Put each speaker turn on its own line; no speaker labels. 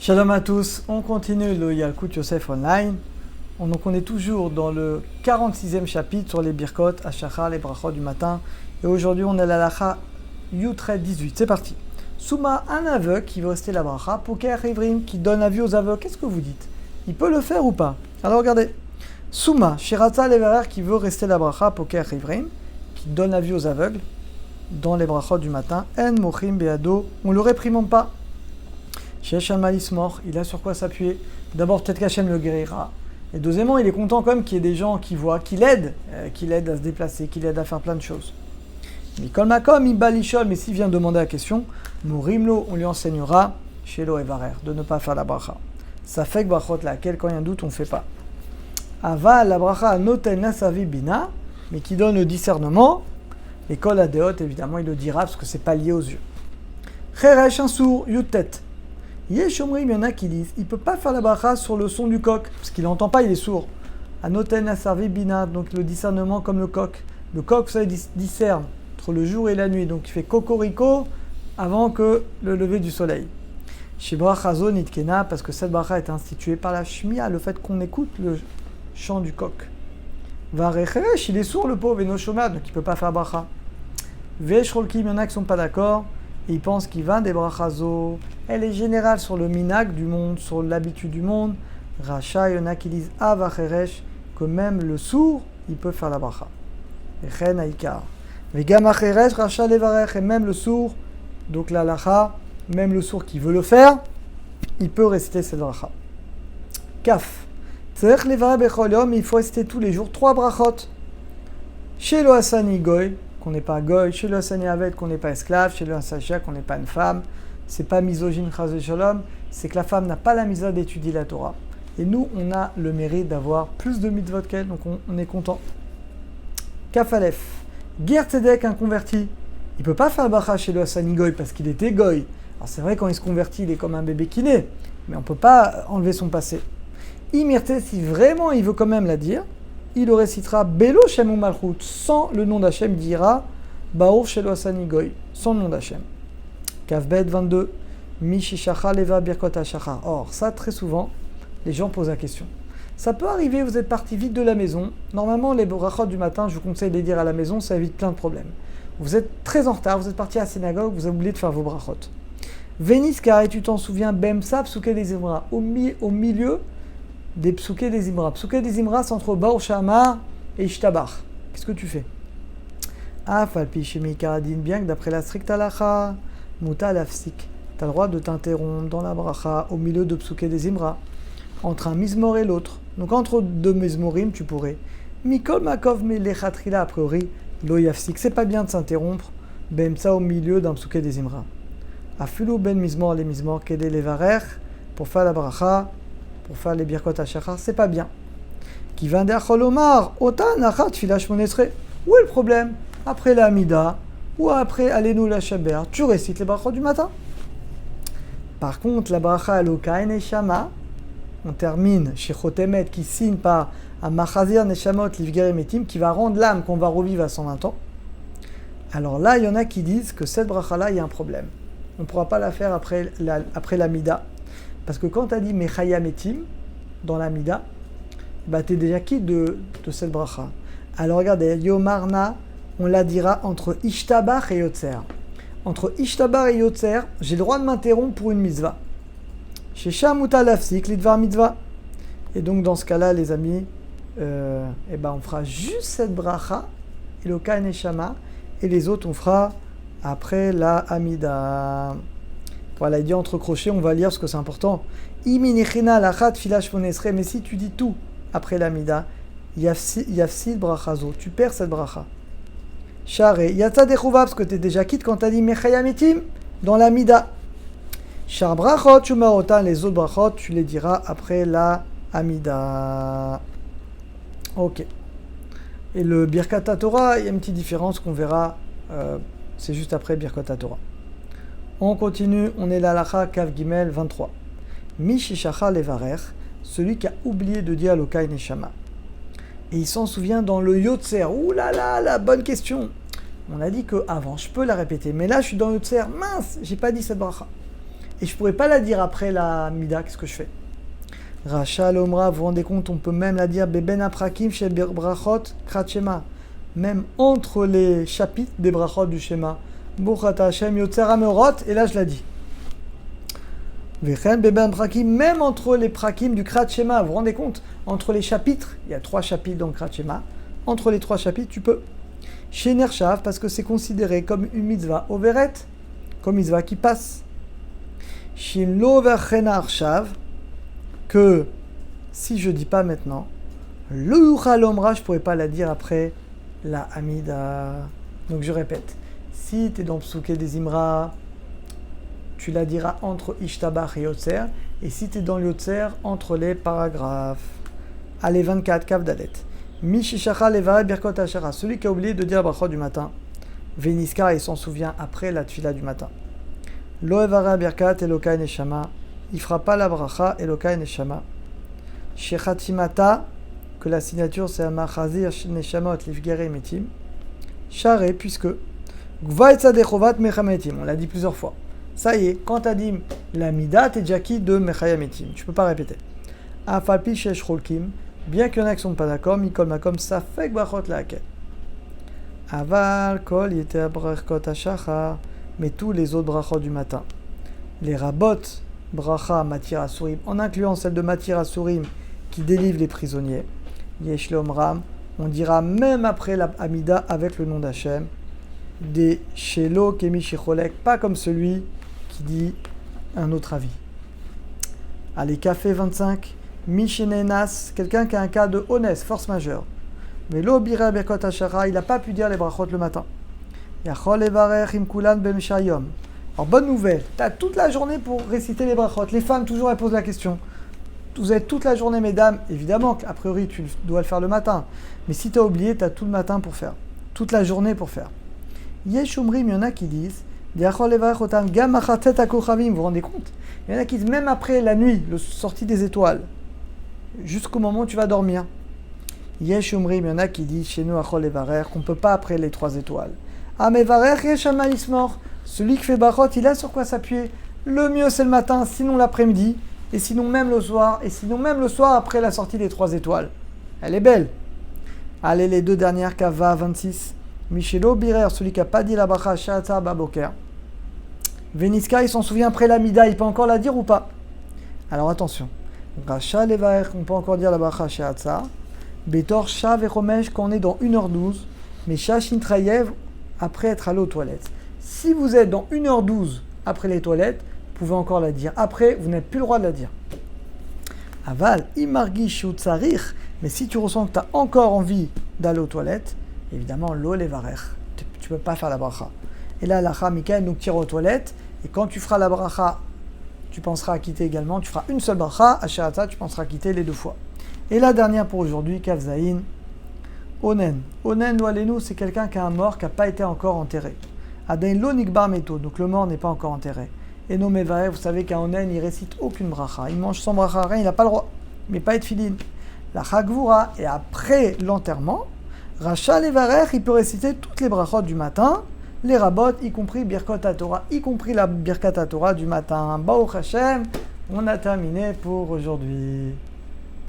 Shalom à tous, on continue le Yalkut Yosef Online. Donc on est toujours dans le 46e chapitre sur les birkot, hashachar, les brachot du matin. Et aujourd'hui on est à la lacha Yutret 18. C'est parti. Souma, un aveugle qui veut rester la bracha, Poker Ivrim, qui donne avis aux aveugles. Qu'est-ce que vous dites? Il peut le faire ou pas? Alors regardez. Souma, Shiratza Levarer qui veut rester la bracha, Poker Ivrim, qui donne avis aux aveugles dans les brachot du matin. En Mochim Beado, on ne le réprimande pas. Shesh Malis mort, il a sur quoi s'appuyer. D'abord, peut-être qu'Hachem le guérira. Et deuxièmement, il est content quand même qu'il y ait des gens qui voient, qui l'aident à se déplacer, qui l'aident à faire plein de choses. Mikol Makom, Ibalishol, mais s'il vient demander la question, Mourimlo, on lui enseignera, Shelo Evarer, de ne pas faire la bracha. Ça fait que brachot laquelle, quand il y a un doute, on ne fait pas. Ava, la bracha, noten nasavi bina, mais qui donne le discernement. L'école adéot, évidemment, il le dira parce que c'est pas lié aux yeux. Cheresh, un sourd, yutet. Yeshomrim, il y en a qui disent, il ne peut pas faire la bracha sur le son du coq, parce qu'il n'entend pas, il est sourd. Anoten asarvi bina, donc le discernement comme le coq. Le coq, ça, il discerne entre le jour et la nuit, donc il fait cocorico avant que le lever du soleil. Chez brachazo nitkena, parce que cette bracha est instituée par la shmia, le fait qu'on écoute le chant du coq. Varecheresh, il est sourd le pauvre, et no shomad, donc il ne peut pas faire bracha. Veshrolkim, il y en a qui ne sont pas d'accord. Et il pense qu'il va des brachazo. Elle est générale sur le minag du monde, sur l'habitude du monde. Racha, il y en a qui disent avacheresh, que même le sourd, il peut faire la bracha. Echen aikar. Vegam acheresh, racha levarech, et même le sourd, donc la lacha, même le sourd qui veut le faire, il peut réciter cette bracha. Kaf. Tzerech levarech bechol yom, il faut réciter tous les jours 3 brachot. Chez le Hassani Goy, qu'on n'est pas goy, chez le Hassani Aved, qu'on n'est pas esclave, chez le Hassachia, qu'on n'est pas une femme. C'est pas misogyne, chas shalom, c'est que la femme n'a pas la misa d'étudier la Torah. Et nous, on a le mérite d'avoir plus de mitzvot qu'elle, donc on est content. Kafalef, Ger Tzedek, un converti, il peut pas faire le bracha chez le Hassani Goy parce qu'il était goy. Alors c'est vrai, quand il se convertit, il est comme un bébé qui naît, mais on peut pas enlever son passé. Imirte, si vraiment il veut quand même la dire, il le récitera Belo Shem ou Malchut, sans le nom d'Hachem, il dira Baour Shelo Hassani Goy, sans le nom d'Hachem. Kavbet 22, Mishishacha Leva Birkot Hashachar. Or, ça, très souvent, les gens posent la question. Ça peut arriver, vous êtes parti vite de la maison. Normalement, les brachot du matin, je vous conseille de les dire à la maison, ça évite plein de problèmes. Vous êtes très en retard, vous êtes parti à la synagogue, vous avez oublié de faire vos brachot. Veniska, et tu t'en souviens, Bemsa, Psuke des Imra, au milieu des Psuke des Imra. Psuke des Imra, c'est entre Baruch Shamar et Ishtabach. Qu'est-ce que tu fais? Falpi Shemi Karadin, bien que d'après la stricte halacha, Muta lafsik, tu as le droit de t'interrompre dans la bracha au milieu de Psuke des Imra, entre un mizmor et l'autre. Donc entre deux mizmorim, tu pourrais. Mikol makov me lechatrila, a priori, lo yafsik, c'est pas bien de s'interrompre, bemsa au milieu d'un Psuke des Imra. Afilu ben mizmor les mizmor kede levarer, pour faire la bracha, pour faire les birkot hashachar, c'est pas bien. Qui vient d'Acholomar, otan achat filash monesre. Où est le problème? Après la Amida, ou après Alenu la Shaber, tu récites les brachot du matin. Par contre, la bracha Eloka Neshama, on termine chez Chotemet qui signe par un Machazir Neshamot Livgere Metim qui va rendre l'âme qu'on va revivre à 120 ans. Alors là, il y en a qui disent que cette bracha-là, il y a un problème. On ne pourra pas la faire après l'Amida. Parce que quand tu as dit Mechaya Metim dans l'Amida, bah, tu es déjà quitte de cette bracha. Alors regardez, Yomarna, on la dira entre Ishtabach et Yotzer. Entre Ishtabach et Yotzer, j'ai le droit de m'interrompre pour une mitzvah. Chez Shamuta Lafsik, l'Idvar mitzvah. Et donc dans ce cas-là, les amis, on fera juste cette bracha, Eloka Neshama, et les autres, on fera après la Amida. Voilà, il dit entre crochets, on va lire parce que c'est important. Iminichina lachat filash monesre, mais si tu dis tout après l'Amida, yafsid brachazo, tu perds cette bracha. Share, yatsa dechouva, parce que tu es déjà quitte quand tu as dit mechayamitim dans la mida. Shar brachot, shumaotan, les autres brachot, tu les diras après la amida. Ok. Et le Birkat Torah, il y a une petite différence qu'on verra, c'est juste après Birkat Torah. On continue, on est là, l'alacha Kav Gimel 23. Mishishacha levarer, celui qui a oublié de dire Lokai Neshama. Et il s'en souvient dans le Yotzer. Ouh là là, la bonne question. On a dit qu'avant, je peux la répéter. Mais là, je suis dans le Yotzer. Mince, j'ai pas dit cette bracha. et je ne pourrais pas la dire après la mida, qu'est-ce que je fais? Racha l'omra, vous vous rendez compte, on peut même la dire Beben aprakim chez brachot krat shema, même entre les chapitres des brachot du schéma. Buchat Hashem yotzer hameorot, et là je la dis. Vechen beben prakim, même entre les prakim du krat shema, vous vous rendez compte, entre les chapitres, il y a 3 chapitres dans le krat shema, entre les 3 chapitres, tu peux. Chez Nershav, parce que c'est considéré comme une mitzvah overet, comme mitzvah qui passe. Shin lo verchena arshav, que si je dis pas maintenant, le yuchal omra, je pourrais pas la dire après la amida. Donc je répète, si tu es dans Psuké des Imra, tu la diras entre Ishtabach et Yotzer, et si tu es dans Yotzer, entre les paragraphes. Allez, 24, Kav Dalet. Mishishacha levare birkot hashara, celui qui a oublié de dire brachot du matin. Veniska, il s'en souvient après la tfila du matin. Lo evara birkat elokai neshama, il fera pas la bracha elokai neshama. Shechatimata, que la signature c'est Amachazir neshamot lifgere metim. Share, puisque Gvaitza dechovat mechametim, on l'a dit plusieurs fois. Ça y est, quand tu as dit la mida, t'es déjà qui de mechayametim. Tu peux pas répéter. Afalpi shesh cholkim, bien qu'il y en a qui sont pas d'accord, mikol makom safek brachot laakel. Aval kol yete brachot hashachar, mais tous les autres brachot du matin. Les rabot bracha matir asurim, en incluant celle de matir asurim qui délivre les prisonniers. Yesh lomram, on dira même après la amida avec le nom d'Hachem. Des shelo kemi shecholek, pas comme celui qui dit un autre avis. Allez, café 25. Mishenenas, quelqu'un qui a un cas de honest, force majeure. Mais lo bira berkot hashara, il n'a pas pu dire les brachot le matin. Yachol evarech im kulan ben shayom. Alors, bonne nouvelle, tu as toute la journée pour réciter les brachot. Les femmes, toujours, elles posent la question. Vous avez toute la journée, mesdames. Évidemment qu'a priori, tu dois le faire le matin. Mais si tu as oublié, tu as tout le matin pour faire. Toute la journée pour faire. Yeshumrim, il y en a qui disent, vous vous rendez compte? Il y en a qui disent, même après la nuit, le sortie des étoiles, jusqu'au moment où tu vas dormir. Yeshumrim, il y en a qui disent, chez nous, qu'on ne peut pas après les 3 étoiles. Celui qui fait barot, il a sur quoi s'appuyer. Le mieux, c'est le matin, sinon l'après-midi, et sinon même le soir, après la sortie des 3 étoiles. Elle est belle. Allez, les 2 dernières, Kava 26. Michelo Birer, celui qui n'a pas dit la bracha Sha'atza Baboker. Veniska, il s'en souvient après la mida, il peut encore la dire ou pas? Alors attention. Racha Levaer, on peut encore dire la bracha Sha'atza. Betor Shav et Romesh, quand on est dans 1h12. Mais Shashin Trayev, après être allé aux toilettes. Si vous êtes dans 1h12 après les toilettes, vous pouvez encore la dire. Après, vous n'avez plus le droit de la dire. Aval, Imargi Shutzarir, mais si tu ressens que tu as encore envie d'aller aux toilettes, évidemment, l'eau les varer. Tu ne peux pas faire la bracha. Et là, la Mikael, donc tire aux toilettes. Et quand tu feras la bracha, tu penseras à quitter également. Tu feras une seule bracha. À Sha'atza, tu penseras à quitter les 2 fois. Et la dernière pour aujourd'hui, Kavzaïn. Onen. Onen, loalenu, c'est quelqu'un qui a un mort qui n'a pas été encore enterré. Adain lo nikbar meto. Donc le mort n'est pas encore enterré. Et no mevarer, vous savez qu'à Onen, il récite aucune bracha. Il mange sans bracha, rien, il n'a pas le droit. Mais pas être filine. La Chagvura. Et après l'enterrement, Racha Levarer, il peut réciter toutes les brachot du matin, les rabot, y compris Birkot HaTorah, y compris la Birkat HaTorah du matin. Baruch Hashem, on a terminé pour aujourd'hui.